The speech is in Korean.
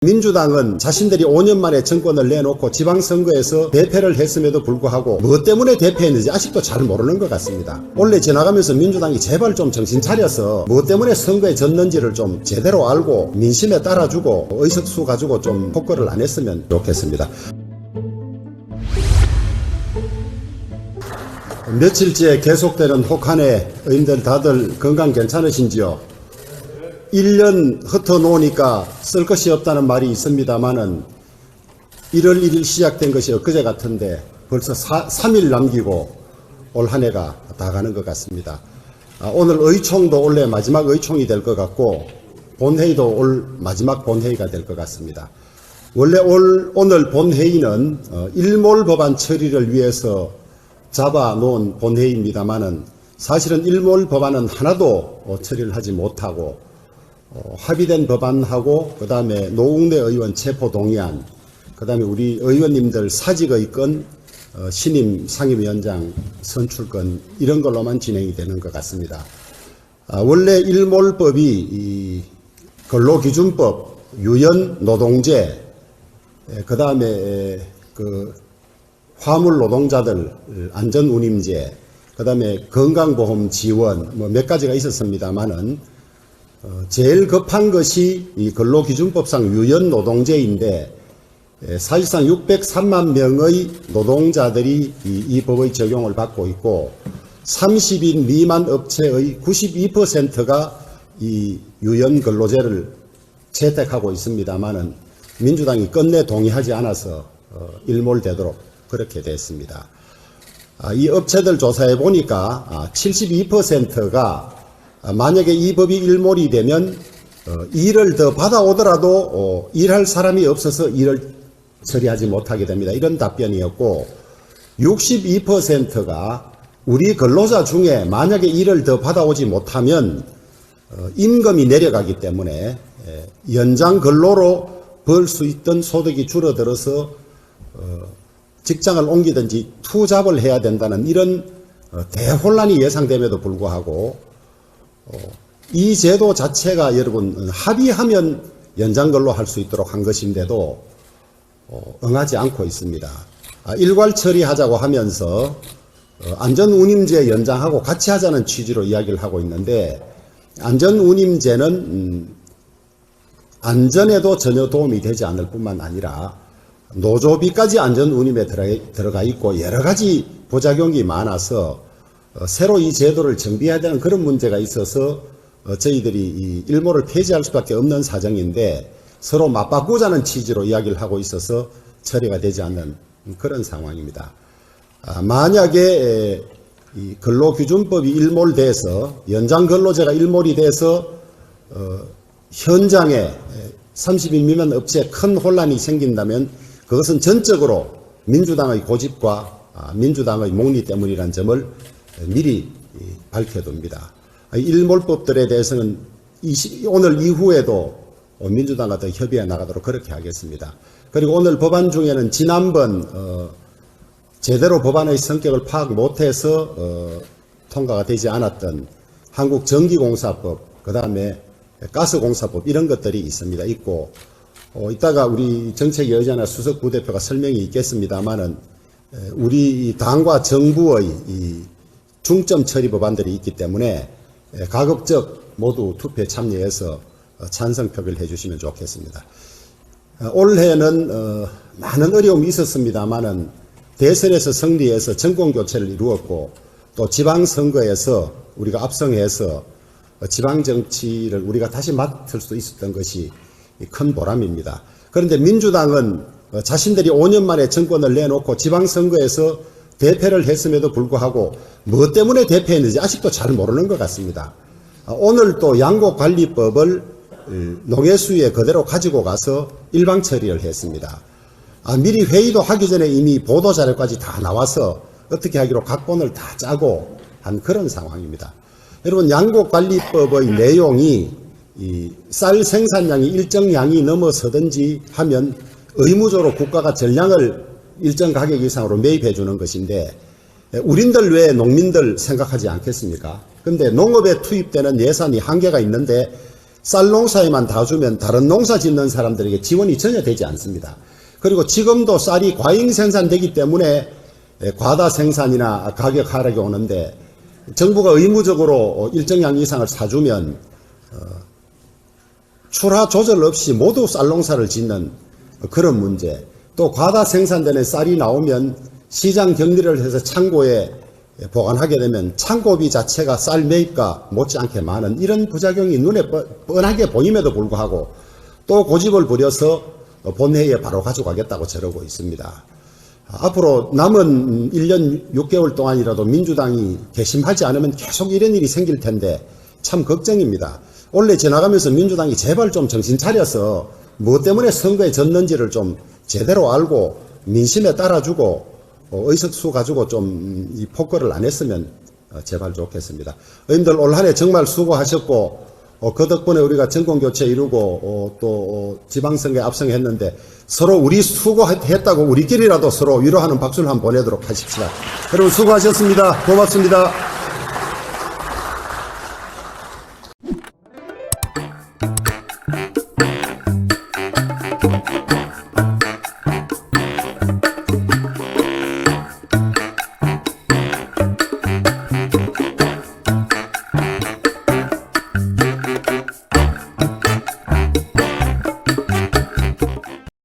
민주당은 자신들이 5년 만에 정권을 내놓고 지방선거에서 대패를 했음에도 불구하고 무엇 때문에 대패했는지 아직도 잘 모르는 것 같습니다. 원래 지나가면서 민주당이 제발 좀 정신 차려서 무엇 때문에 선거에 졌는지를 좀 제대로 알고 민심에 따라주고 의석수 가지고 좀 폭거를 안 했으면 좋겠습니다. 며칠째 계속되는 혹한에 의원들 다들 건강 괜찮으신지요? 1년 흩어놓으니까 쓸 것이 없다는 말이 있습니다만은 1월 1일 시작된 것이 엊그제 같은데 벌써 3일 남기고 올 한 해가 다 가는 것 같습니다. 오늘 의총도 원래 마지막 의총이 될 것 같고 본회의도 올 마지막 본회의가 될 것 같습니다. 원래 오늘 본회의는 일몰 법안 처리를 위해서 잡아놓은 본회의입니다만은 사실은 일몰 법안은 하나도 처리를 하지 못하고 합의된 법안하고 그 다음에 노웅래 의원 체포동의안, 그 다음에 우리 의원님들 사직의 건, 신임 상임위원장 선출건 이런 걸로만 진행이 되는 것 같습니다. 원래 일몰법이 이 근로기준법, 유연노동제, 그 다음에 그 화물 노동자들 안전운임제, 그 다음에 건강보험 지원 뭐 몇 가지가 있었습니다만은 제일 급한 것이 이 근로기준법상 유연노동제인데 사실상 603만 명의 노동자들이 이 법의 적용을 받고 있고 30인 미만 업체의 92%가 이 유연근로제를 채택하고 있습니다만은 민주당이 끝내 동의하지 않아서 일몰되도록 그렇게 됐습니다. 이 업체들 조사해 보니까 72%가 만약에 이 법이 일몰이 되면 일을 더 받아오더라도 일할 사람이 없어서 일을 처리하지 못하게 됩니다. 이런 답변이었고 62%가 우리 근로자 중에 만약에 일을 더 받아오지 못하면 임금이 내려가기 때문에 연장 근로로 벌 수 있던 소득이 줄어들어서 직장을 옮기든지 투잡을 해야 된다는 이런 대혼란이 예상됨에도 불구하고 이 제도 자체가 여러분 합의하면 연장근로 할 수 있도록 한 것인데도 응하지 않고 있습니다. 일괄 처리하자고 하면서 안전운임제 연장하고 같이 하자는 취지로 이야기를 하고 있는데 안전운임제는 안전에도 전혀 도움이 되지 않을 뿐만 아니라 노조비까지 안전운임에 들어가 있고 여러 가지 부작용이 많아서 새로 이 제도를 정비해야 되는 그런 문제가 있어서 저희들이 이 일몰을 폐지할 수밖에 없는 사정인데 서로 맞바꾸자는 취지로 이야기를 하고 있어서 처리가 되지 않는 그런 상황입니다. 만약에 이 근로기준법이 일몰돼서 연장근로제가 일몰이 돼서 현장에 30인 미만 업체에 큰 혼란이 생긴다면 그것은 전적으로 민주당의 고집과 민주당의 목리 때문이라는 점을 미리 밝혀둡니다. 일몰법들에 대해서는 오늘 이후에도 민주당과 더 협의해 나가도록 그렇게 하겠습니다. 그리고 오늘 법안 중에는 지난번 제대로 법안의 성격을 파악 못해서 통과가 되지 않았던 한국전기공사법, 그 다음에 가스공사법 이런 것들이 있습니다. 있고 이따가 우리 정책여의자나 수석 부대표가 설명이 있겠습니다만은 우리 당과 정부의 이 중점 처리 법안들이 있기 때문에 가급적 모두 투표에 참여해서 찬성 표결을 해주시면 좋겠습니다. 올해는 많은 어려움이 있었습니다만은 대선에서 승리해서 정권교체를 이루었고 또 지방선거에서 우리가 압승해서 지방정치를 우리가 다시 맡을 수 있었던 것이 큰 보람입니다. 그런데 민주당은 자신들이 5년 만에 정권을 내놓고 지방선거에서 대패를 했음에도 불구하고 무엇 때문에 대패했는지 아직도 잘 모르는 것 같습니다. 오늘 또 양곡관리법을 농해수위에 그대로 가지고 가서 일방 처리를 했습니다. 미리 회의도 하기 전에 이미 보도자료까지 다 나와서 어떻게 하기로 각본을 다 짜고 한 그런 상황입니다. 여러분 양곡관리법의 내용이 이 쌀 생산량이 일정 양이 넘어서든지 하면 의무적으로 국가가 전량을 일정 가격 이상으로 매입해 주는 것인데 우린들 왜 농민들 생각하지 않겠습니까? 그런데 농업에 투입되는 예산이 한계가 있는데 쌀 농사에만 다 주면 다른 농사 짓는 사람들에게 지원이 전혀 되지 않습니다. 그리고 지금도 쌀이 과잉 생산되기 때문에 과다 생산이나 가격 하락이 오는데 정부가 의무적으로 일정량 이상을 사주면 출하 조절 없이 모두 쌀 농사를 짓는 그런 문제, 또 과다 생산되는 쌀이 나오면 시장 격리를 해서 창고에 보관하게 되면 창고비 자체가 쌀 매입과 못지않게 많은 이런 부작용이 눈에 뻔하게 보임에도 불구하고 또 고집을 부려서 본회의에 바로 가져가겠다고 저러고 있습니다. 앞으로 남은 1년 6개월 동안이라도 민주당이 개심하지 않으면 계속 이런 일이 생길 텐데 참 걱정입니다. 원래 지나가면서 민주당이 제발 좀 정신 차려서 무엇 때문에 선거에 졌는지를 좀 제대로 알고 민심에 따라주고 의석수 가지고 좀 이 폭거를 안 했으면 제발 좋겠습니다. 의원들 올 한 해 정말 수고하셨고 그 덕분에 우리가 정권교체 이루고 또 지방선거에 압승했는데 서로 우리 수고했다고 우리끼리라도 서로 위로하는 박수를 한번 보내도록 하십시다. 여러분 수고하셨습니다. 고맙습니다.